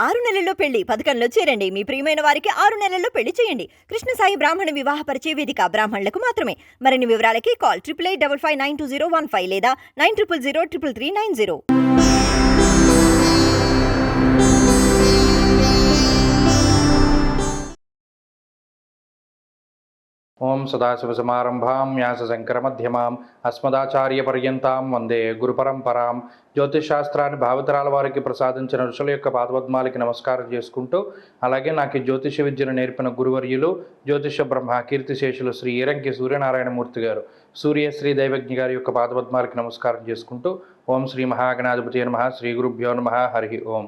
6 నెలల్లో పెళ్లి పథకంలో చేరండి. మీ ప్రియమైన వారికి 6 నెలల్లో పెళ్లి చేయండి. కృష్ణ సాయి బ్రాహ్మణ వివాహ పరిచయ వేదిక బ్రాహ్మణులకు మాత్రమే. మరిన్ని వివరాలకి కాల్ 8885592015 లేదా 90003339. ఓం సదాశివసమారంభాం వ్యాసశంకరమధ్యమాం అస్మదాచార్యపర్యంతాం వందే గురుపరంపరాం. జ్యోతిషశాస్త్రాన్ని భావితరాల వారికి ప్రసాదించిన ఋషుల యొక్క పాదపద్మాలకి నమస్కారం చేసుకుంటూ, అలాగే నాకు జ్యోతిష విద్యను నేర్పిన గురువర్యులు జ్యోతిష బ్రహ్మ కీర్తిశేషులు శ్రీ ఈరంకి సూర్యనారాయణమూర్తి గారు, సూర్యశ్రీ దైవజ్ఞ గారి యొక్క పాదపద్మాలకి నమస్కారం చేసుకుంటూ, ఓం శ్రీ మహాగణాధిపతి నమః, శ్రీ గురుభ్యో నమః, హరి ఓం.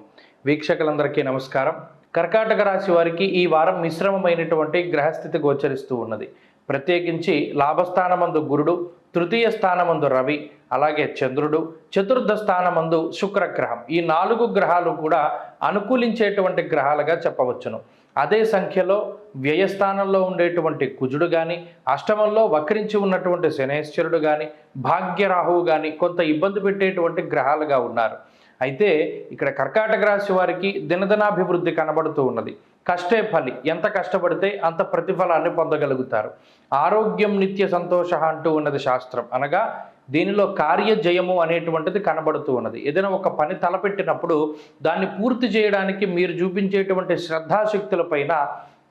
వీక్షకులందరికీ నమస్కారం. కర్కాటక రాశి వారికి ఈ వారం మిశ్రమమైనటువంటి గ్రహస్థితి గోచరిస్తూ ఉన్నది. ప్రత్యేకించి లాభస్థానమందు గురుడు, తృతీయ స్థానమందు రవి, అలాగే చంద్రుడు, చతుర్థ స్థానమందు శుక్రగ్రహం, ఈ 4 గ్రహాలు కూడా అనుకూలించేటువంటి గ్రహాలుగా చెప్పవచ్చును. అదే సంఖ్యలో వ్యయస్థానంలో ఉండేటువంటి కుజుడు కానీ, అష్టమంలో వక్రించి ఉన్నటువంటి శనేశ్వరుడు కానీ, భాగ్యరాహువు కానీ కొంత ఇబ్బంది పెట్టేటువంటి గ్రహాలుగా ఉన్నారు. అయితే ఇక్కడ కర్కాటక రాశి వారికి దినదినాభివృద్ధి కనబడుతూ ఉన్నది. కష్టే ఫలి, ఎంత కష్టపడితే అంత ప్రతిఫలాన్ని పొందగలుగుతారు. ఆరోగ్యం నిత్య సంతోష అంటూ ఉన్నది శాస్త్రం. అనగా దీనిలో కార్యజయము అనేటువంటిది కనబడుతూ ఉన్నది. ఏదైనా ఒక పని తలపెట్టినప్పుడు దాన్ని పూర్తి చేయడానికి మీరు చూపించేటువంటి శ్రద్ధాశక్తులపైన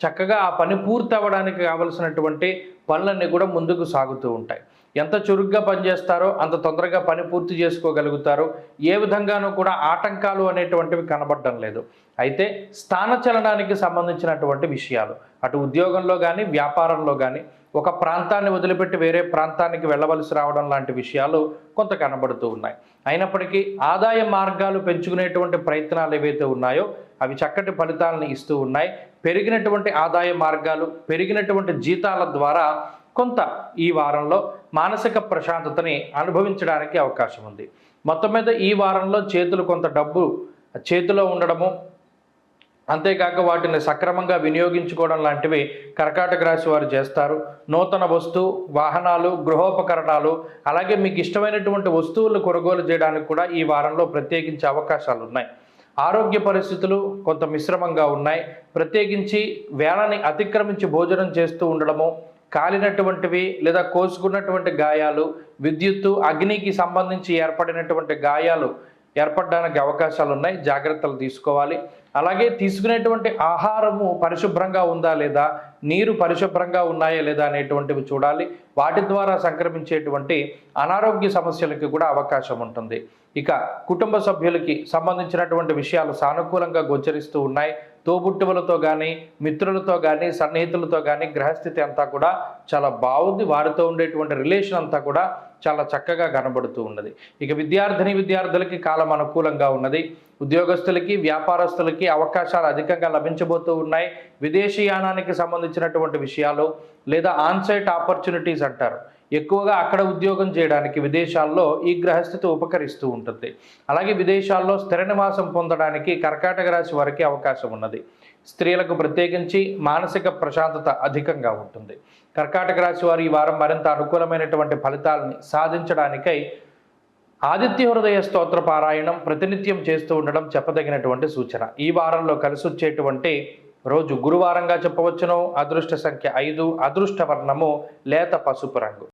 చక్కగా ఆ పని పూర్తి అవ్వడానికి కావలసినటువంటి పనులన్నీ కూడా ముందుకు సాగుతూ ఉంటాయి. ఎంత చురుగ్గా పనిచేస్తారో అంత తొందరగా పని పూర్తి చేసుకోగలుగుతారు. ఏ విధంగానూ కూడా ఆటంకాలు అనేటువంటివి కనబడడం లేదు. అయితే స్థానచలనానికి సంబంధించినటువంటి విషయాలు, అటు ఉద్యోగంలో కానీ వ్యాపారంలో కానీ ఒక ప్రాంతాన్ని వదిలిపెట్టి వేరే ప్రాంతానికి వెళ్ళవలసి రావడం లాంటి విషయాలు కొంత కనబడుతూ ఉన్నాయి. అయినప్పటికీ ఆదాయ మార్గాలు పెంచుకునేటువంటి ప్రయత్నాలు ఏవైతే ఉన్నాయో అవి చక్కటి ఫలితాలను ఇస్తూ ఉన్నాయి. పెరిగినటువంటి ఆదాయ మార్గాలు, పెరిగినటువంటి జీతాల ద్వారా కొంత ఈ వారంలో మానసిక ప్రశాంతతని అనుభవించడానికి అవకాశం ఉంది. మొత్తం మీద ఈ వారంలో కొంత డబ్బు చేతిలో ఉండడము, అంతేకాక వాటిని సక్రమంగా వినియోగించుకోవడం లాంటివి కర్కాటక రాశి వారు చేస్తారు. నూతన వాహనాలు, గృహోపకరణాలు, అలాగే మీకు ఇష్టమైనటువంటి వస్తువులు కొనుగోలు చేయడానికి కూడా ఈ వారంలో ప్రత్యేకించి అవకాశాలు ఉన్నాయి. ఆరోగ్య పరిస్థితులు కొంత మిశ్రమంగా ఉన్నాయి. ప్రత్యేకించి వేళని అతిక్రమించి భోజనం చేస్తూ ఉండడము, కాలినటువంటివి లేదా కోసుకున్నటువంటి గాయాలు, విద్యుత్తు అగ్నికి సంబంధించి ఏర్పడినటువంటి గాయాలు ఏర్పడడానికి అవకాశాలు ఉన్నాయి. జాగ్రత్తలు తీసుకోవాలి. అలాగే తీసుకునేటువంటి ఆహారము పరిశుభ్రంగా ఉందా లేదా, నీరు పరిశుభ్రంగా ఉన్నాయా లేదా అనేటువంటివి చూడాలి. వాటి ద్వారా సంక్రమించేటువంటి అనారోగ్య సమస్యలకి కూడా అవకాశం ఉంటుంది. ఇక కుటుంబ సభ్యులకి సంబంధించినటువంటి విషయాలు సానుకూలంగా గోచరిస్తూ ఉన్నాయి. తోబుట్టువులతో కానీ, మిత్రులతో కానీ, సన్నిహితులతో కానీ గ్రహస్థితి అంతా కూడా చాలా బాగుంది. వారితో ఉండేటువంటి రిలేషన్ అంతా కూడా చాలా చక్కగా కనబడుతూ ఉన్నది. ఇక విద్యార్థులకి కాలం అనుకూలంగా ఉన్నది. ఉద్యోగస్తులకి, వ్యాపారస్తులకి అవకాశాలు అధికంగా లభించబోతూ ఉన్నాయి. విదేశీయానానికి సంబంధించినటువంటి విషయాలు లేదా ఆన్సైట్ ఆపర్చునిటీస్ అంటారు, ఎక్కువగా అక్కడ ఉద్యోగం చేయడానికి విదేశాల్లో ఈ గ్రహస్థితి ఉపకరిస్తూ ఉంటుంది. అలాగే విదేశాల్లో స్థిర నివాసం పొందడానికి కర్కాటక రాశి వారికి అవకాశం ఉన్నది. స్త్రీలకు ప్రత్యేకించి మానసిక ప్రశాంతత అధికంగా ఉంటుంది. కర్కాటక రాశి వారు ఈ వారం మరింత అనుకూలమైనటువంటి ఫలితాలని సాధించడానికై ఆదిత్య హృదయ స్తోత్ర పారాయణం ప్రతినిత్యం చేస్తూ ఉండడం చెప్పదగినటువంటి సూచన. ఈ వారంలో కలిసి వచ్చేటువంటి రోజు గురువారంగా చెప్పవచ్చును. అదృష్ట సంఖ్య 5, అదృష్ట వర్ణము లేత పసుపు రంగు.